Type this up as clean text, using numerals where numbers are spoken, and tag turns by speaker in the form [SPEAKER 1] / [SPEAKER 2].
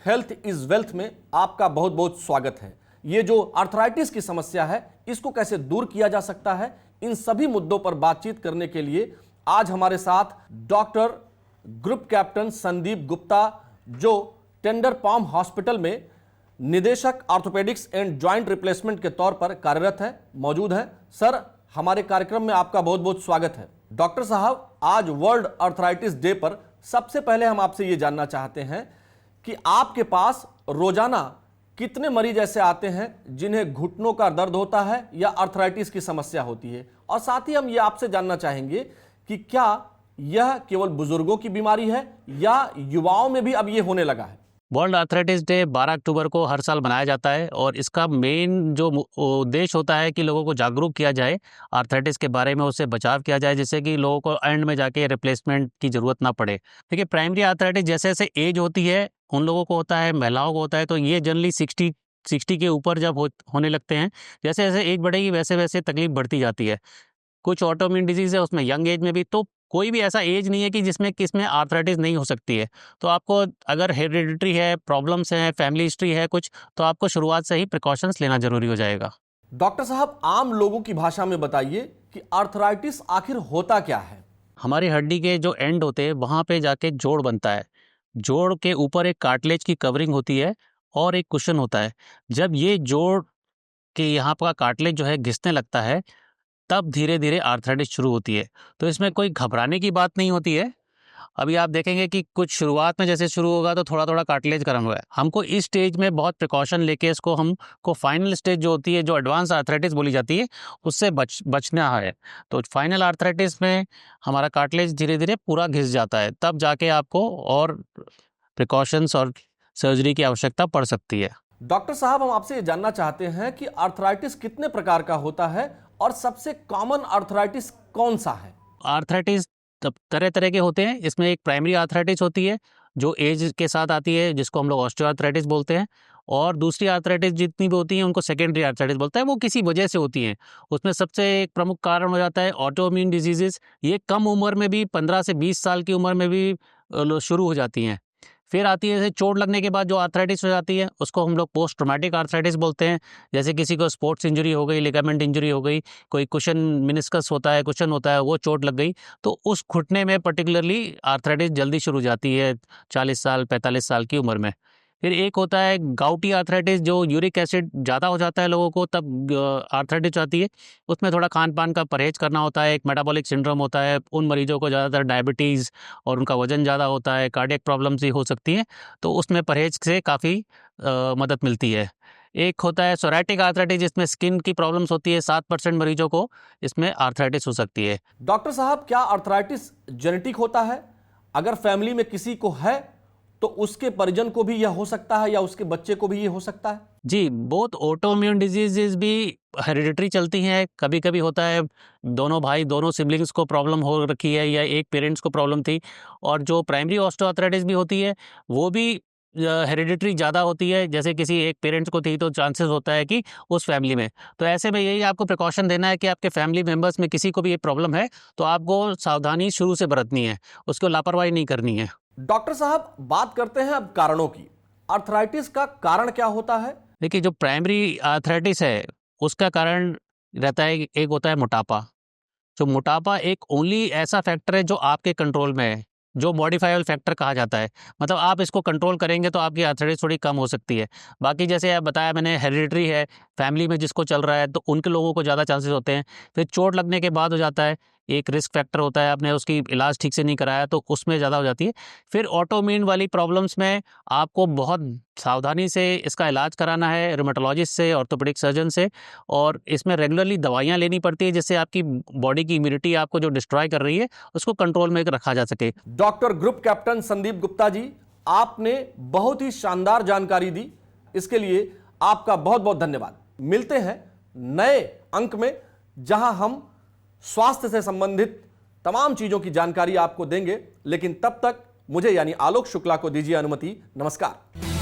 [SPEAKER 1] Health is wealth में आपका बहुत बहुत स्वागत है। ये जो आर्थराइटिस की समस्या है, इसको कैसे दूर किया जा सकता है, इन सभी मुद्दों पर बातचीत करने के लिए आज हमारे साथ doctor group captain Sandeep Gupta, जो टेंडर पाम हॉस्पिटल में निदेशक ऑर्थोपेडिक्स एंड जॉइंट रिप्लेसमेंट के तौर पर कार्यरत है, मौजूद है। सर, हमारे कार्यक्रम में आपका बहुत बहुत स्वागत है। डॉक्टर साहब, आज वर्ल्ड आर्थराइटिस डे पर सबसे पहले हम आपसे ये जानना चाहते हैं कि आपके पास रोजाना कितने मरीज ऐसे आते हैं जिन्हें घुटनों का दर्द होता है या आर्थराइटिस की समस्या होती है, और साथ ही हम ये आपसे जानना चाहेंगे कि क्या यह केवल बुजुर्गों की बीमारी है या युवाओं में भी अब ये होने लगा है।
[SPEAKER 2] वर्ल्ड आर्थराइटिस डे 12 अक्टूबर को हर साल मनाया जाता है और इसका मेन जो उद्देश्य होता है कि लोगों को जागरूक किया जाए आर्थराइटिस के बारे में, उससे बचाव किया जाए, जिससे कि लोगों को एंड में जाके रिप्लेसमेंट की ज़रूरत ना पड़े। देखिए, प्राइमरी आर्थराइटिस जैसे जैसे एज होती है उन लोगों को होता है, महिलाओं को होता है, तो ये जनरली 60 के ऊपर जब होने लगते हैं, जैसे जैसे एज बढ़ेगी वैसे वैसे तकलीफ बढ़ती जाती है। कुछ ऑटोइम्यून डिजीज़ है उसमें यंग एज में भी, तो कोई भी ऐसा एज नहीं है कि जिसमें किसमें आर्थराइटिस नहीं हो सकती है। तो आपको अगर हेरिडिटरी है, प्रॉब्लम्स हैं, फैमिली हिस्ट्री है कुछ, तो आपको शुरुआत से ही प्रिकॉशंस लेना जरूरी हो जाएगा।
[SPEAKER 1] डॉक्टर साहब, आम लोगों की भाषा में बताइए कि आर्थराइटिस आखिर होता क्या है। हमारी
[SPEAKER 2] हड्डी के जो एंड होते हैं वहाँ पे जाके जोड़ बनता है। जोड़ के ऊपर एक कार्टिलेज की कवरिंग होती है और एक कुशन होता है। जब ये जोड़ के यहाँ पर कार्टिलेज जो है घिसने लगता है, तब धीरे धीरे आर्थराइटिस शुरू होती है। तो इसमें कोई घबराने की बात नहीं होती है। अभी आप देखेंगे कि कुछ शुरुआत में जैसे शुरू होगा तो थोड़ा थोड़ा कार्टिलेज गर्म हुआ है। हमको इस स्टेज में बहुत प्रिकॉशन लेके इसको हमको फाइनल स्टेज जो होती है, जो एडवांस आर्थराइटिस बोली जाती है, उससे बचना है। तो फाइनल आर्थराइटिस में हमारा कार्टिलेज धीरे धीरे पूरा घिस जाता है, तब जाके आपको और प्रिकॉशंस और सर्जरी की आवश्यकता पड़ सकती है।
[SPEAKER 1] डॉक्टर साहब, हम आपसे ये जानना चाहते हैं कि आर्थराइटिस कितने प्रकार का होता है और सबसे कॉमन आर्थराइटिस कौन सा है।
[SPEAKER 2] आर्थराइटिस तरह तरह के होते हैं। इसमें एक प्राइमरी आर्थराइटिस होती है जो एज के साथ आती है, जिसको हम लोग ऑस्टियोआर्थराइटिस बोलते हैं, और दूसरी आर्थराइटिस जितनी भी होती हैं उनको सेकेंडरी आर्थराइटिस बोलते हैं। वो किसी वजह से होती हैं। उसमें सबसे एक प्रमुख कारण हो जाता है ऑटोइम्यून डिजीजेस। ये कम उम्र में भी 15 से 20 साल की उम्र में भी शुरू हो जाती हैं। फिर आती है जैसे चोट लगने के बाद जो आर्थराइटिस हो जाती है, उसको हम लोग पोस्ट ट्रॉमेटिक आर्थराइटिस बोलते हैं। जैसे किसी को स्पोर्ट्स इंजरी हो गई, लिगामेंट इंजरी हो गई, कोई कुशन मिनिस्कस होता है, कुशन होता है, वो चोट लग गई, तो उस घुटने में पर्टिकुलरली आर्थराइटिस जल्दी शुरू हो जाती है 40 साल 45 साल की उम्र में। फिर एक होता है गाउटी आर्थराइटिस, जो यूरिक एसिड ज़्यादा हो जाता है लोगों को, तब आर्थराइटिस आती है। उसमें थोड़ा खान पान का परहेज करना होता है। एक मेटाबॉलिक सिंड्रोम होता है, उन मरीजों को ज़्यादातर डायबिटीज़ और उनका वजन ज़्यादा होता है, कार्डियक प्रॉब्लम्स भी हो सकती हैं, तो उसमें परहेज से काफ़ी मदद मिलती है। एक होता है सोराइटिक आर्थराइटिस, जिसमें स्किन की प्रॉब्लम्स होती है। 7% मरीजों को इसमें आर्थराइटिस हो सकती है।
[SPEAKER 1] डॉक्टर साहब, क्या आर्थराइटिस जेनेटिक होता है? अगर फैमिली में किसी को है तो उसके परिजन को भी यह हो सकता है या उसके बच्चे को भी यह हो सकता है?
[SPEAKER 2] जी, बहुत ऑटोइम्यून डिजीजेज भी हेरिडिटरी चलती हैं। कभी कभी होता है दोनों भाई, दोनों सिबलिंग्स को प्रॉब्लम हो रखी है या एक पेरेंट्स को प्रॉब्लम थी। और जो प्राइमरी ऑस्टियोआर्थराइटिस भी होती है वो भी हेरिडिटरी ज़्यादा होती है। जैसे किसी एक पेरेंट्स को थी तो चांसेस होता है कि उस फैमिली में। तो ऐसे में यही आपको प्रिकॉशन देना है कि आपके फैमिली मेम्बर्स में किसी को भी ये प्रॉब्लम है तो आपको सावधानी शुरू से बरतनी है, उसको लापरवाही नहीं करनी है।
[SPEAKER 1] डॉक्टर साहब, बात करते हैं अब कारणों की। आर्थराइटिस का कारण क्या होता है?
[SPEAKER 2] देखिए, जो प्राइमरी आर्थराइटिस है उसका कारण रहता है, एक होता है मोटापा। जो मोटापा एक ओनली ऐसा फैक्टर है जो आपके कंट्रोल में है, जो मॉडिफाइबल फैक्टर कहा जाता है। मतलब आप इसको कंट्रोल करेंगे तो आपकी आर्थराइटिस थोड़ी कम हो सकती है। बाकी जैसे आप बताया मैंने, हेरिडिटरी है, फैमिली में जिसको चल रहा है तो उनके लोगों को ज़्यादा चांसेस होते हैं। फिर चोट लगने के बाद हो जाता है, एक रिस्क फैक्टर होता है, आपने उसकी इलाज ठीक से नहीं कराया तो उसमें ज़्यादा हो जाती है। फिर ऑटोइम्यून वाली प्रॉब्लम्स में आपको बहुत सावधानी से इसका इलाज कराना है, रुमेटोलॉजिस्ट से, ऑर्थोपेडिक सर्जन से, और इसमें रेगुलरली दवाइयाँ लेनी पड़ती है जिससे आपकी बॉडी की इम्यूनिटी आपको जो डिस्ट्रॉय कर रही है उसको कंट्रोल में रखा जा सके।
[SPEAKER 1] Doctor group captain Sandeep Gupta ji, आपने बहुत ही शानदार जानकारी दी, इसके लिए आपका बहुत बहुत धन्यवाद। मिलते हैं नए अंक में जहां हम स्वास्थ्य से संबंधित तमाम चीजों की जानकारी आपको देंगे, लेकिन तब तक मुझे यानी आलोक शुक्ला को दीजिए अनुमति। नमस्कार।